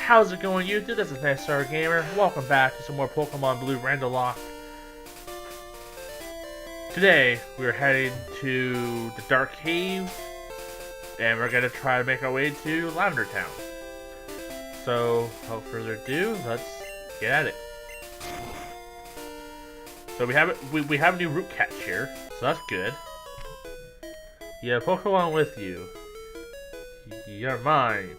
How's it going, YouTube? This is Nightstargamer. Welcome back to some more Pokemon Blue Randolock. Today, we're heading to the Dark Cave, and we're gonna try to make our way to Lavender Town. So, without further ado, let's get at it. So we have a new root catch here, so that's good. You have Pokemon with you. You're mine.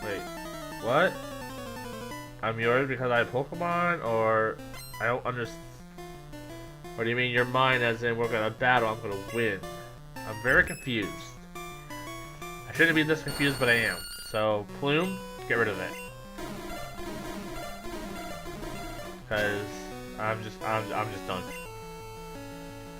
Wait, what? I'm yours because I have Pokemon, or I don't understand. Or do you mean you're mine as in we're gonna battle, I'm gonna win? I'm very confused. I shouldn't be this confused, but I am. So, Plume, get rid of it. Cause I'm just done.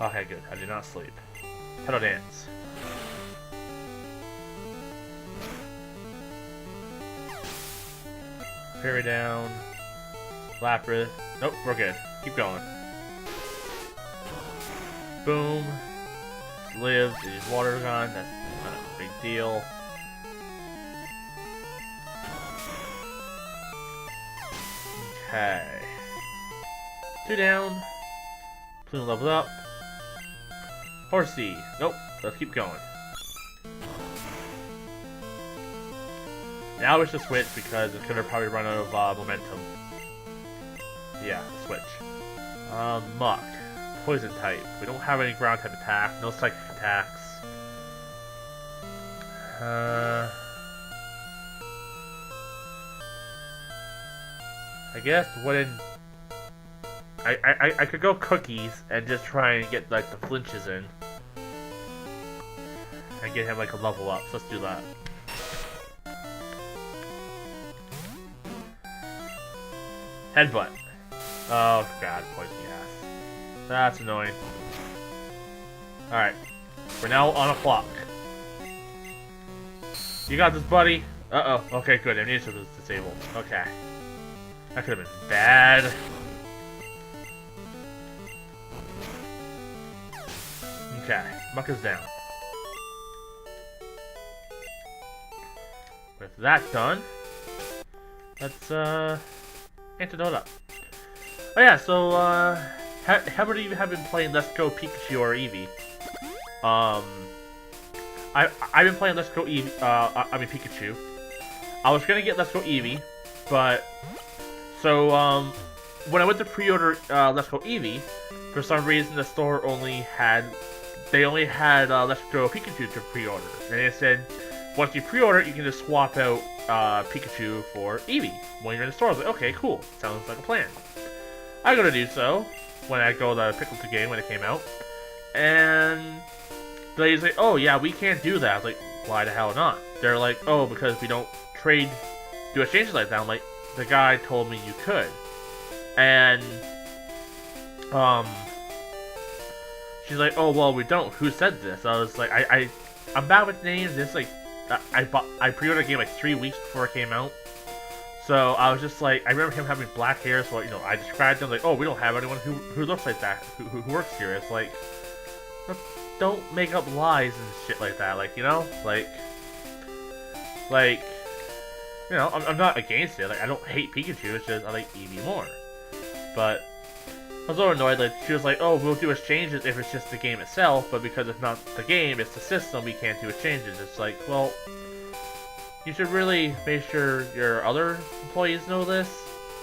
Okay, good. I did not sleep. Petal Dance. Fairy down. Lapras. Nope, we're good. Keep going. Boom. Lives. He's water gun. That's not a big deal. Okay. 2 down. Plume levels up. Horsey. Nope. Let's keep going. Now it's just switch because it's gonna probably run out of momentum. Yeah, switch. Muck. Poison type. We don't have any ground type attack. No psychic attacks. I guess wooden. I could go cookies and just try and get like the flinches in. And get him like a level up. So let's do that. Headbutt. Oh god, poison gas. That's annoying. Alright. We're now on a clock. You got this, buddy? Uh-oh. Okay, good. Amnesia was disabled. Okay. That could have been bad. Okay. Muck is down. With that done, let's, antidote up. Oh yeah, so, how many of you have been playing Let's Go Pikachu or Eevee? I've been playing Let's Go Eevee, Pikachu. I was gonna get Let's Go Eevee, but, so, when I went to pre-order, Let's Go Eevee, for some reason the store they only had, Let's Go Pikachu to pre-order. And they said, once you pre-order it, you can just swap out, Pikachu for Eevee when you're in the store. I was like, okay, cool. Sounds like a plan. I'm gonna do so when I go to pick up the game when it came out. And the lady's like, oh yeah, we can't do that. I was like, why the hell not? They're like, oh, because we don't do exchanges like that. I'm like, the guy told me you could. And, she's like, oh, well, we don't. Who said this? I was like, I'm bad with names. It's like, I pre-ordered the game like 3 weeks before it came out. So I was just like, I remember him having black hair, so I described him like, oh, we don't have anyone who looks like that, who works here. It's like, don't make up lies and shit like that, like, you know, like, you know, I'm not against it. Like, I don't hate Pikachu. It's just I like Eevee more. But I was a little annoyed. Like, she was like, oh, we'll do exchanges if it's just the game itself, but because it's not the game, it's the system, we can't do exchanges. It's like, well, you should really make sure your other employees know this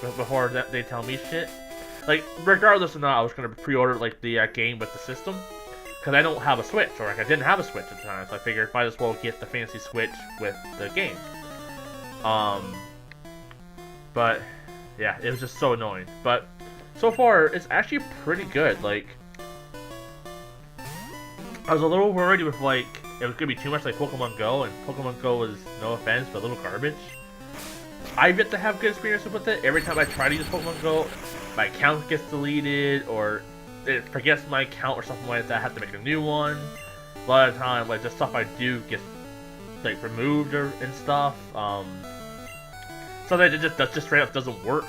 before they tell me shit. Like, regardless of not, I was going to pre-order, like, the game with the system. Because I don't have a Switch, or like, I didn't have a Switch at the time, so I figured might as well get the fancy Switch with the game. But, yeah, it was just so annoying. But, so far, it's actually pretty good. Like, I was a little worried with, like, it was gonna be too much like Pokemon Go, and Pokemon Go was, no offense, but a little garbage. I've yet to have good experiences with it. Every time I try to use Pokemon Go, my account gets deleted, or it forgets my account or something like that. I have to make a new one. A lot of the time, like, the stuff I do gets, like, removed and stuff. Sometimes it just straight up doesn't work.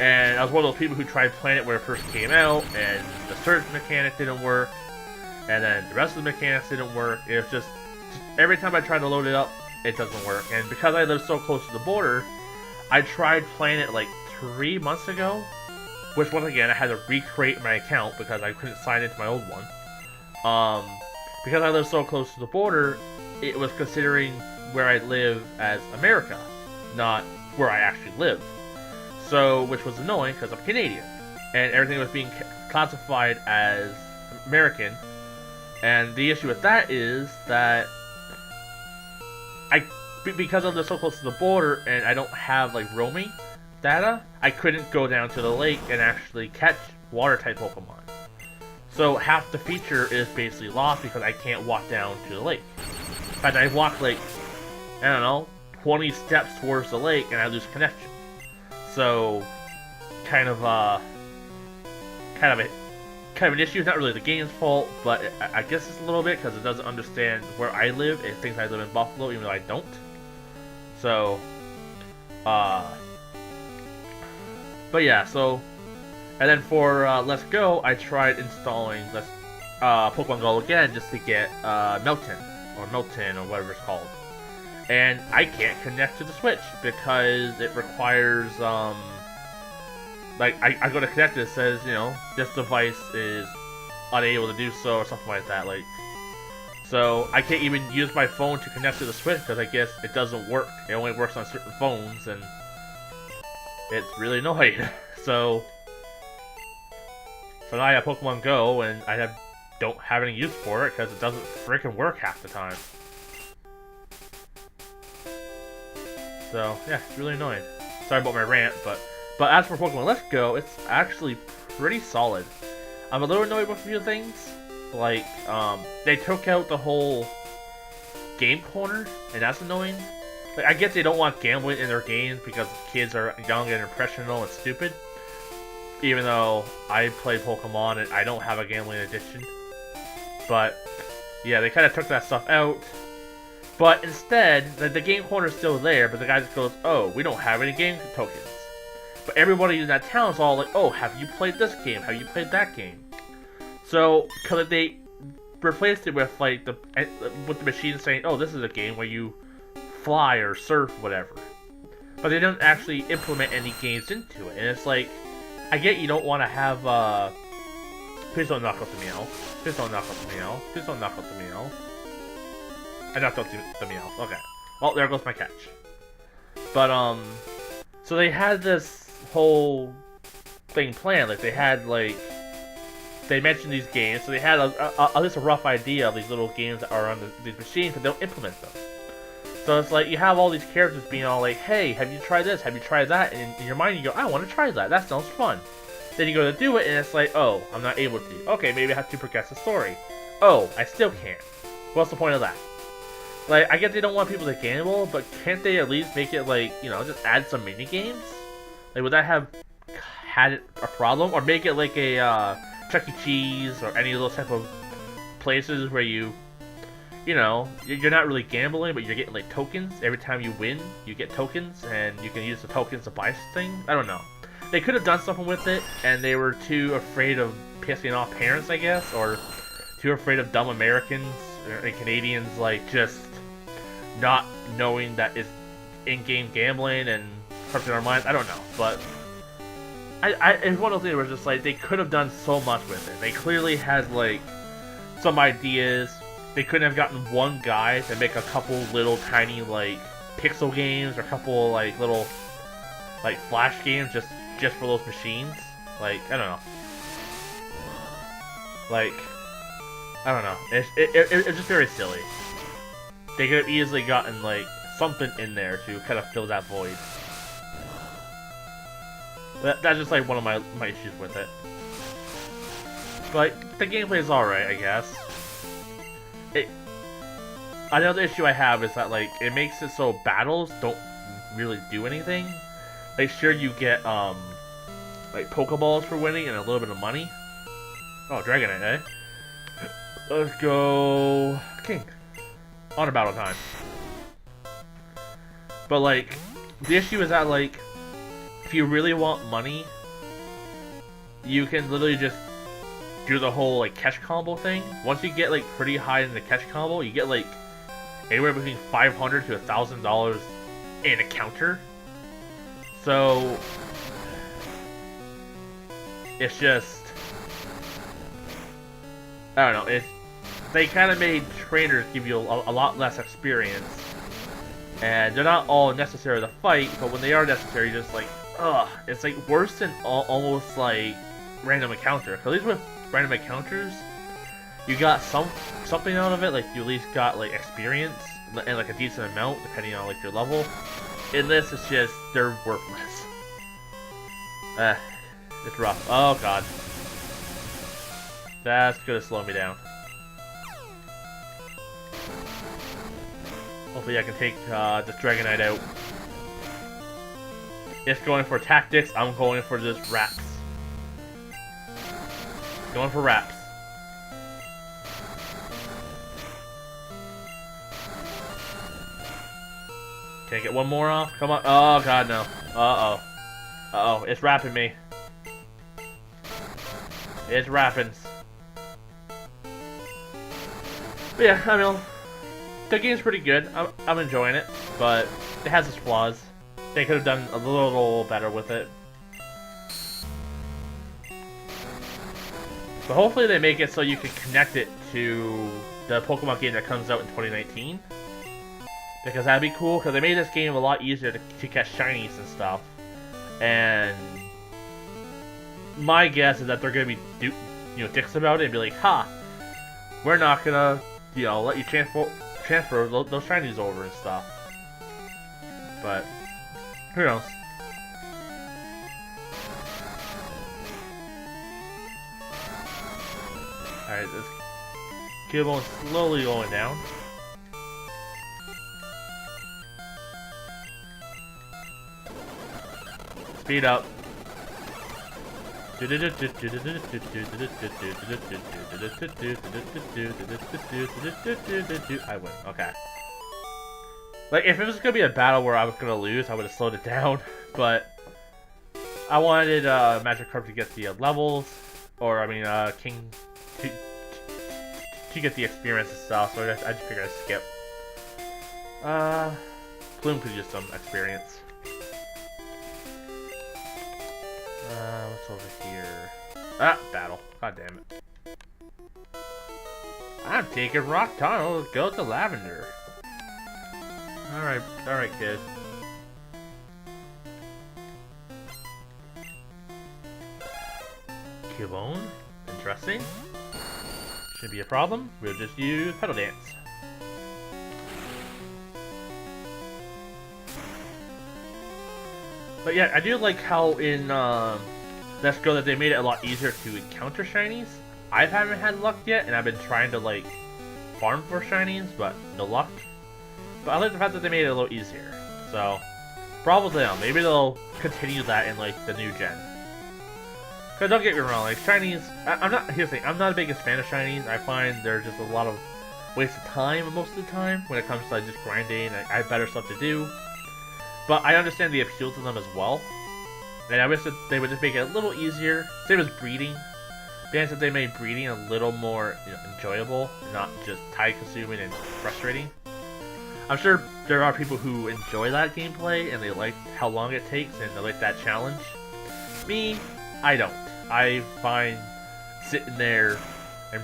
And I was one of those people who tried playing it when it first came out, and the search mechanic didn't work. And then the rest of the mechanics didn't work. It was just every time I tried to load it up, it doesn't work. And because I live so close to the border, I tried playing it like 3 months ago, which once again I had to recreate my account because I couldn't sign into my old one. Because I live so close to the border, it was considering where I live as America, not where I actually live. So, which was annoying because I'm Canadian, and everything was being classified as American. And the issue with that is that because I live so close to the border and I don't have like roaming data, I couldn't go down to the lake and actually catch water type Pokemon. So half the feature is basically lost because I can't walk down to the lake. In fact, I walked like, I don't know, 20 steps towards the lake and I lose connection. So, kind of an issue. It's not really the game's fault, but I guess it's a little bit because it doesn't understand where I live. It thinks I live in Buffalo, even though I don't. So, but yeah. So, and then for Let's Go, I tried installing Pokemon Go again just to get Milton or whatever it's called. And I can't connect to the Switch because it requires, like, I go to connect it, it says, you know, this device is unable to do so, or something like that, like, so I can't even use my phone to connect to the Switch because I guess it doesn't work. It only works on certain phones, and it's really annoying. So now I have Pokemon Go, and I don't have any use for it because it doesn't freaking work half the time. So, yeah, it's really annoying. Sorry about my rant, but as for Pokemon Let's Go, it's actually pretty solid. I'm a little annoyed with a few things. Like, they took out the whole game corner, and that's annoying. Like, I guess they don't want gambling in their games because kids are young and impressionable and stupid. Even though I play Pokemon and I don't have a gambling addiction. But, yeah, they kind of took that stuff out. But instead, the game corner is still there, but the guy just goes, oh, we don't have any game tokens. But everybody in that town is all like, oh, have you played this game? Have you played that game? So, because they replaced it with, like, the machine saying, oh, this is a game where you fly or surf, whatever. But they don't actually implement any games into it. And it's like, I get you don't want to have, please don't knock out the meow. Please don't knock out the meow. Please don't knock out the meow. I knocked out the meow. Okay. Well, there goes my catch. But, so they had this whole thing planned. Like, they had, like, they mentioned these games, so they had at least a rough idea of these little games that are on these machines, but they don't implement them. So it's like, you have all these characters being all like, hey, have you tried this? Have you tried that? And in your mind, you go, I want to try that. That sounds fun. Then you go to do it, and it's like, oh, I'm not able to. Okay, maybe I have to progress the story. Oh, I still can't. What's the point of that? Like, I get they don't want people to gamble, but can't they at least make it, like, you know, just add some mini games? Like, would that have had a problem? Or make it like a, Chuck E. Cheese, or any of those type of places where you know, you're not really gambling, but you're getting, like, tokens. Every time you win, you get tokens, and you can use the tokens to buy things. I don't know. They could have done something with it, and they were too afraid of pissing off parents, I guess, or too afraid of dumb Americans and Canadians, like, just not knowing that it's in-game gambling and corrupting our minds. I don't know, but it's one of those things where it's just like, they could have done so much with it. They clearly had, like, some ideas. They couldn't have gotten one guy to make a couple little tiny, like, pixel games, or a couple, like, little, like, flash games just for those machines. Like, I don't know. Like, I don't know. It's just very silly. They could have easily gotten, like, something in there to kind of fill that void. That's just, like, one of my issues with it. But the gameplay is alright, I guess. Another issue I have is that, like, it makes it so battles don't really do anything. Like, sure, you get, like, Pokeballs for winning and a little bit of money. Oh, Dragonite, eh? Let's go... King. On a battle time. But, like, the issue is that, like, if you really want money, you can literally just do the whole, like, catch combo thing. Once you get, like, pretty high in the catch combo, you get, like, anywhere between $500 to $1,000 in a counter. So it's just, I don't know. They kind of made trainers give you a lot less experience, and they're not all necessary to fight. But when they are necessary, just like, ugh, it's like worse than almost like random encounter. At least with random encounters, you got something out of it. Like you at least got like experience and like a decent amount depending on like your level. In this, it's just they're worthless. It's rough. Oh god, that's gonna slow me down. Hopefully I can take this Dragonite out. It's going for tactics, I'm going for just raps. Going for raps. Can I get one more off? Come on. Oh god, no. Uh-oh. Uh-oh, it's rapping me. It's rapping. But yeah, I mean, the game's pretty good. I'm enjoying it, but it has its flaws. They could have done a little better with it. But hopefully they make it so you can connect it to the Pokemon game that comes out in 2019. Because that'd be cool, because they made this game a lot easier to catch shinies and stuff. And my guess is that they're going to be dicks about it and be like, ha, we're not going to, let you transfer those shinies over and stuff. But who knows? Alright, this Cubone slowly going down. Speed up. I win. Okay. Like, if it was gonna be a battle where I was gonna lose, I would have slowed it down. But I wanted Magikarp to get the levels, or I mean, King to get the experience and stuff. So I just figured I'd skip. Plume could use some experience. What's over here? Ah, battle. God damn it. I'm taking Rock Tunnel. Go to Lavender. Alright, kid. Cubone. Interesting. Shouldn't be a problem. We'll just use Petal Dance. But yeah, I do like how in Let's Go that they made it a lot easier to encounter shinies. I haven't had luck yet, and I've been trying to like farm for shinies, but no luck. But I like the fact that they made it a little easier. So probably maybe they'll continue that in like the new gen. Cause don't get me wrong, like shinies, here's the thing, I'm not the biggest fan of shinies. I find there's just a lot of waste of time most of the time when it comes to like just grinding. I have better stuff to do. But I understand the appeal to them as well. And I wish that they would just make it a little easier. Same as breeding. Bands that they made breeding a little more enjoyable, and not just time-consuming and frustrating. I'm sure there are people who enjoy that gameplay, and they like how long it takes, and they like that challenge. Me, I don't. I find sitting there and,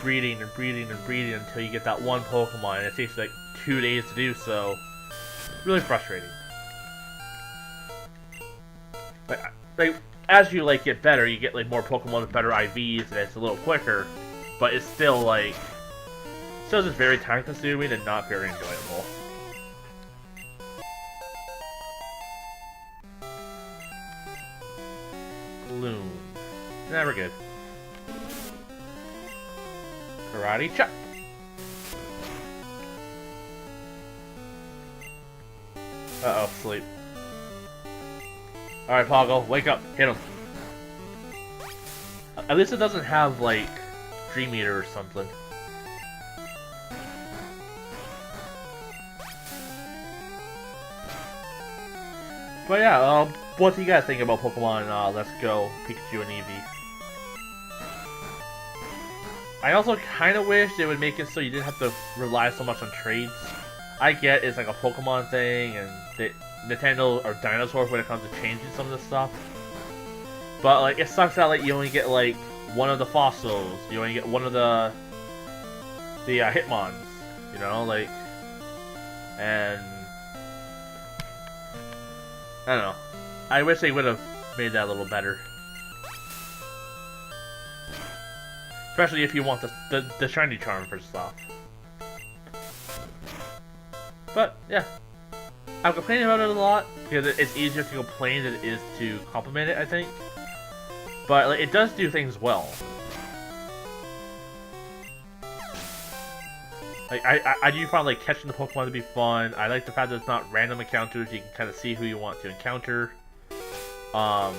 breeding and breeding and breeding until you get that one Pokemon, and it takes like 2 days to do so. Really frustrating. Like as you get better, you get like more Pokemon with better IVs, and it's a little quicker. But it's still just very time consuming and not very enjoyable. Gloom. Nah, we're good. Karate chop. Uh-oh, sleep. Alright, Poggle, wake up. Hit him. At least it doesn't have, Dream Eater or something. But yeah, what do you guys think about Pokemon Let's Go, Pikachu and Eevee? I also kind of wish they would make it so you didn't have to rely so much on trades. I get it's like a Pokemon thing, and Nintendo are dinosaurs when it comes to changing some of this stuff. But like, it sucks that like you only get like one of the fossils, you only get one of the Hitmons, you know, like, and I don't know. I wish they would have made that a little better. Especially if you want the shiny charm for stuff. But, yeah. I'm complaining about it a lot, because it's easier to complain than it is to compliment it, I think. But, like, it does do things well. Like, I do find, like, catching the Pokemon to be fun. I like the fact that it's not random encounters, you can kind of see who you want to encounter. The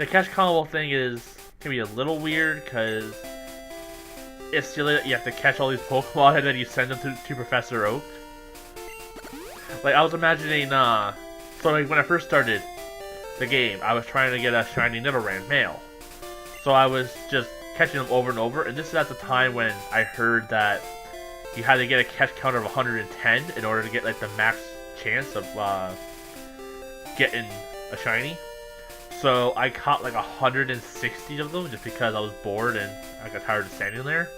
catch combo thing can be a little weird, because it's silly that you have to catch all these Pokemon and then you send them to Professor Oak. Like, I was imagining, so like, when I first started the game, I was trying to get a shiny Nidoran male. So I was just catching them over and over, and this is at the time when I heard that you had to get a catch count of 110 in order to get, like, the max chance of, getting a shiny. So I caught like 160 of them just because I was bored and I got tired of standing there.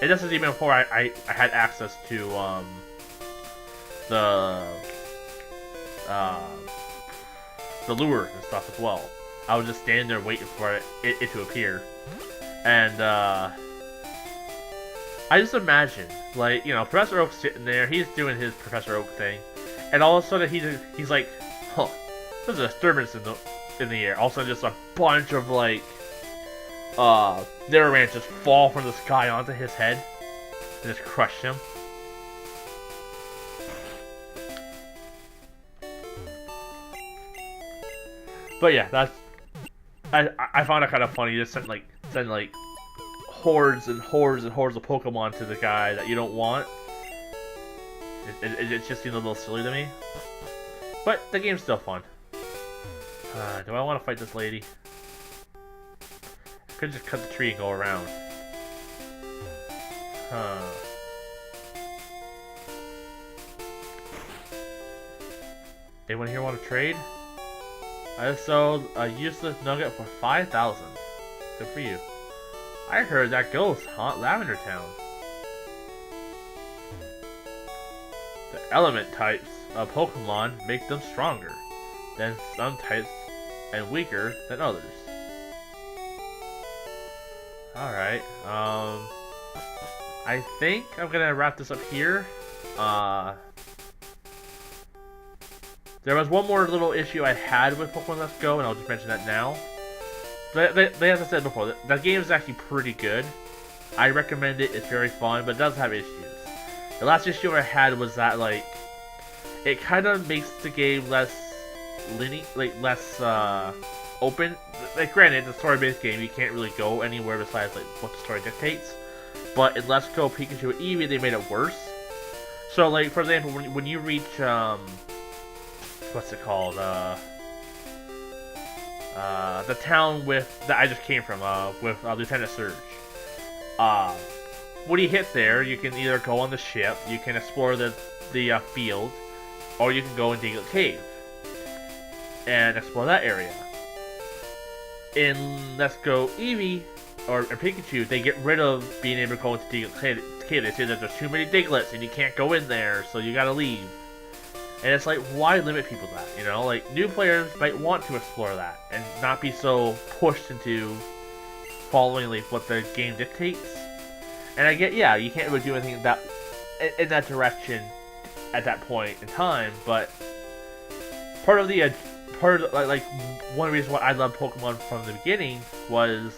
And this is even before I had access to the lure and stuff as well. I was just standing there waiting for it to appear. And I just imagine, like, you know, Professor Oak's sitting there, he's doing his Professor Oak thing, and all of a sudden he's like, huh, there's a disturbance in the air. All of a sudden, just a bunch of, like, Nidorans just fall from the sky onto his head and just crush him. But yeah, that's I found it kind of funny. You just send like hordes and hordes and hordes of Pokemon to the guy that you don't want. It just seems a little silly to me. But the game's still fun. Do I want to fight this lady? I could just cut the tree and go around. Anyone here want to trade? I just sold a useless nugget for 5,000. Good for you. I heard that ghosts haunt Lavender Town. The element types of Pokemon make them stronger than some types and weaker than others. Alright, I think I'm gonna wrap this up here. There was one more little issue I had with Pokemon Let's Go, and I'll just mention that now. But as I said before, the game is actually pretty good. I recommend it, it's very fun, but it does have issues. The last issue I had was that, like, it kind of makes the game less linear, like, less, open. Like, granted, it's a story-based game, you can't really go anywhere besides, like, what the story dictates. But in Let's Go Pikachu and Eevee, they made it worse. So, like, for example, when you reach, what's it called, the town that I just came from, with Lieutenant Surge. When you hit there, you can either go on the ship, you can explore the field, or you can go in Diglett Cave and explore that area. In Let's Go Eevee, or Pikachu, they get rid of being able to go into Diglett Cave. They say that there's too many Diglets and you can't go in there, so you gotta leave. And it's like, why limit people to that, you know? Like, new players might want to explore that and not be so pushed into following, like, what the game dictates. And I get, yeah, you can't really do anything in that direction at that point in time, but part of like one reason why I loved Pokemon from the beginning was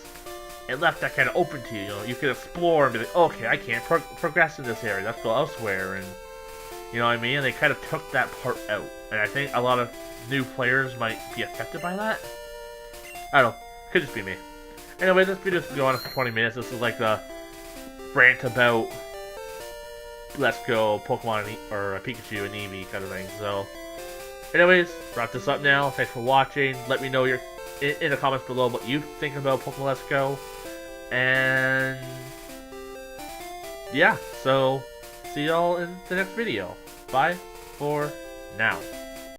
it left that kind of open to you. You know, you could explore and be like, okay, I can't progress in this area. Let's go elsewhere, and you know what I mean? And they kind of took that part out, and I think a lot of new players might be affected by that. I don't know. Could just be me. Anyway, this video's been going on for 20 minutes. This is like the rant about Let's Go Pokemon or Pikachu and Eevee kind of thing. So, anyways, wrap this up now. Thanks for watching. Let me know in the comments below what you think about Pokemon Let's Go. And yeah, so see y'all in the next video. Bye for now.